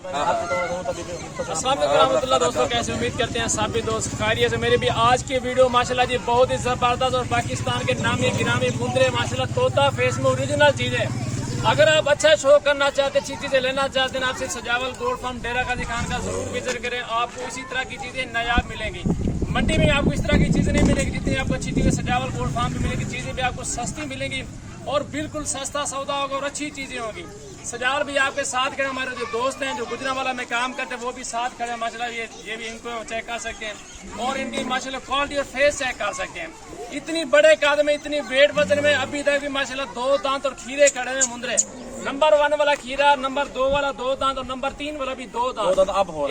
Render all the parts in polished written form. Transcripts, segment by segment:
अस्सलाम वालेकुम रहमतुल्लाह। दोस्तों कैसे उम्मीद करते हैं सभी दोस्त खैरियत से। मेरे भी आज की वीडियो माशाल्लाह जी बहुत ही जबरदस्त और पाकिस्तान के नामी गिरामी मुंदरे माशाल्लाह तोता फेस में ओरिजिनल चीज है। अगर आप अच्छा शो करना चाहते अच्छी चीजें लेना चाहते हैं आपसे सजावल गोल्ड फार्म डेरा गाजी खान का जरूर विजिट करें। आपको इसी तरह की चीजें नायाब मिलेंगी। मंडी में आपको इस तरह की चीजें नहीं मिलेगी जितनी आपको अच्छी चीजें सजावल गोल्ड फार्म में मिलेगी। चीजें भी आपको सस्ती मिलेंगी और बिल्कुल सस्ता सौदा होगा और अच्छी चीजें होगी। सजावल भी आपके साथ खड़े, हमारे जो दोस्त हैं जो गुजरांवाला में काम करते हैं वो भी साथ खड़े हैं माशाल्लाह। ये भी इनको चेक कर सकते हैं और इनकी माशाल्लाह क्वालिटी और फेस चेक कर सकते हैं। इतनी बड़े कद में इतनी वेट वजन में अभी तक भी माशाल्लाह 2 दांत और खीरे खड़े हैं मुंदरे। नंबर 1 वाला खीरा, नंबर 2 वाला 2 दांत और नंबर 3 वाला भी 2 दांत।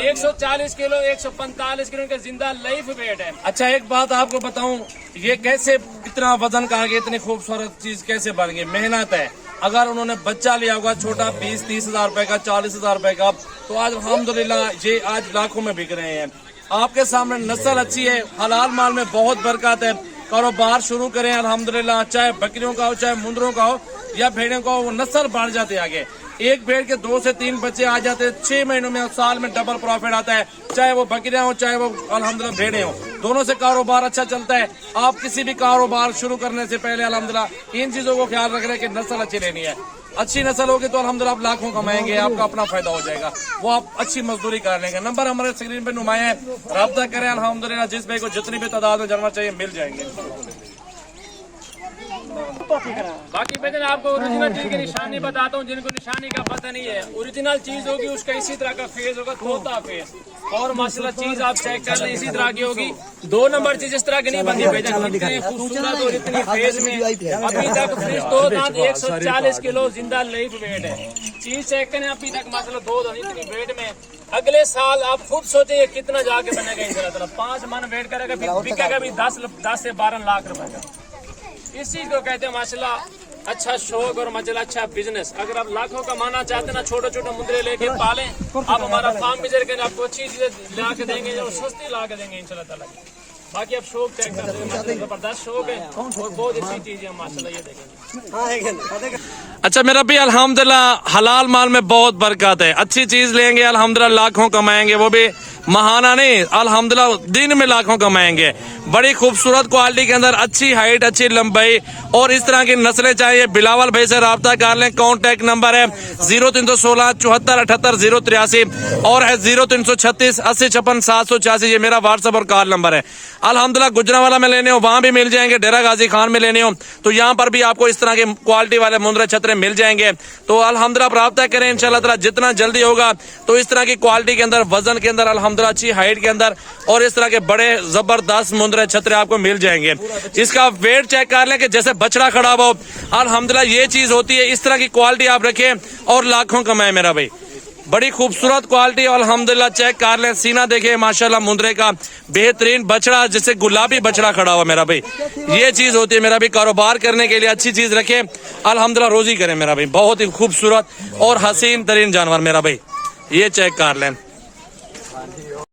140 किलो 145 किलो इनका जिंदा लाइफ वेट है। अच्छा एक बात आपको बताऊं, ये कैसे इतना वजन का आगे इतनी खूबसूरत चीज कैसे बन गई? मेहनत है। अगर उन्होंने बच्चा लिया होगा छोटा 20-30 हजार रुपए का 40 हजार रुपए का, तो आज अल्हम्दुलिल्लाह ये आज लाखों में बिक रहे हैं। आपके सामने नस्ल अच्छी है, हलाल माल में बहुत बरकत है। कारोबार शुरू करें अल्हम्दुलिल्लाह, चाहे बकरियों का हो चाहे मुंदरों का हो या भेड़ों का हो, वो नस्ल बढ़ जाते आगे। एक भेड़ के 2 से 3 बच्चे आ जाते हैं, 6 महीनों में साल में डबल प्रॉफिट आता है। चाहे वो बकरियां हो चाहे वो अल्हम्दुलिल्लाह भेड़े हो, दोनों से कारोबार अच्छा चलता है। आप किसी भी कारोबार शुरू करने से पहले अल्हम्दुलिल्लाह इन चीजों को ख्याल रख रहे कि नस्ल अच्छी लेनी है। अच्छी नस्ल होगी तो अल्हम्दुलिल्लाह आप लाखों कमाएंगे, आपका अपना फायदा हो जाएगा। वो आप अच्छी मजदूरी कर लेंगे। नंबर हमारे स्क्रीन पे नुमाया है, राब्ता करें। अल्हम्दुलिल्लाह जिस भाई को जितनी भी तादाद में जानवर चाहिए मिल जाएंगे। बाकी मैं आपको ओरिजिनल चीज की निशानी बताता हूँ। जिनको निशानी का पता नहीं है, ओरिजिनल चीज होगी उसका इसी तरह का फेस होगा, तोता फेस। और माशाल्लाह चीज आप चेक कर लें इसी तरह की होगी। 2 नंबर चीज इस तरह की नहीं बनती बेटा, इतनी खूबसूरत और इतनी फेस में अभी तक फ्रिज 2 दांत 140 किलो जिंदा लाइफ वेट है। चीज चेक करें अभी तक माशाल्लाह 2 दांत इतनी वेट में। अगले साल आप खुद सोचे कितना जाके बनेगा इंशाल्लाह। 5 मन वेट करेगा, बिकेगा भी 10 से 12 लाख रुपए का। इस चीज को कहते हैं माशाल्लाह अच्छा शौक और माशाल्लाह अच्छा बिजनेस। अगर आप लाखों कमाना चाहते हैं ना, छोटे छोटे मुंदरे लेके पालें, आप हमारा फार्म विजिट करें, आपको अच्छी चीजें ला के देंगे और सस्ती ला के देंगे इंशाल्लाह ताला। बाकी आप शौक चेक कर सकते, जबरदस्त शौक है और बहुत अच्छी चीज है माशाल्लाह। ये देखेंगे। अच्छा मेरा भी अल्हम्दुलिल्लाह हलाल माल में बहुत बरकत है। अच्छी चीज लेंगे अल्हम्दुलिल्लाह लाखों कमाएंगे, वो भी महाना नहीं, अल्हम्दुलिल्लाह दिन में लाखों कमाएंगे। बड़ी खूबसूरत क्वालिटी के अंदर अच्छी हाइट अच्छी लंबाई और इस तरह की नस्लें चाहिए, बिलावल भाई से राब्ता कर लें। कॉन्टैक्ट नंबर है 0316 74 78 083 और है 0336 80 56 786। ये मेरा व्हाट्सएप और कॉल नंबर है। अल्हम्दुलिल्लाह गुजरांवाला में लेने हो वहां भी मिल जाएंगे, डेरा गाजी खान में लेने हो तो यहाँ पर भी आपको इस तरह के क्वालिटी वाले मुंदरे छतरे मिल जाएंगे। तो अल्हम्दुलिल्लाह आप राब्ता करें इंशाल्लाह ताला, जितना जल्दी होगा तो इस तरह की क्वालिटी के अंदर वजन के अंदर अल्हम्दुलिल्लाह अच्छी हाइट के अंदर और इस तरह के बड़े जबरदस्त मुंदरे छतरे आपको मिल जाएंगे। इसका वेट चेक कर लें कि जैसे बछड़ा खड़ा हो। अल्हम्दुलिल्लाह ये चीज होती है, इस तरह की क्वालिटी आप रखें और लाखों कमाए मेरा भाई। बड़ी खूबसूरत क्वालिटी अल्हम्दुलिल्लाह चेक कर लें। सीना देखिए माशाल्लाह मुंदरे का बेहतरीन बछड़ा, जैसे गुलाबी बछड़ा खड़ा हुआ मेरा भाई। ये चीज होती है मेरा भाई, कारोबार करने के लिए अच्छी चीज रखें अल्हम्दुलिल्लाह रोजी करें मेरा भाई। बहुत ही खूबसूरत और हसीन तरीन जानवर मेरा भाई, ये चेक कर लें।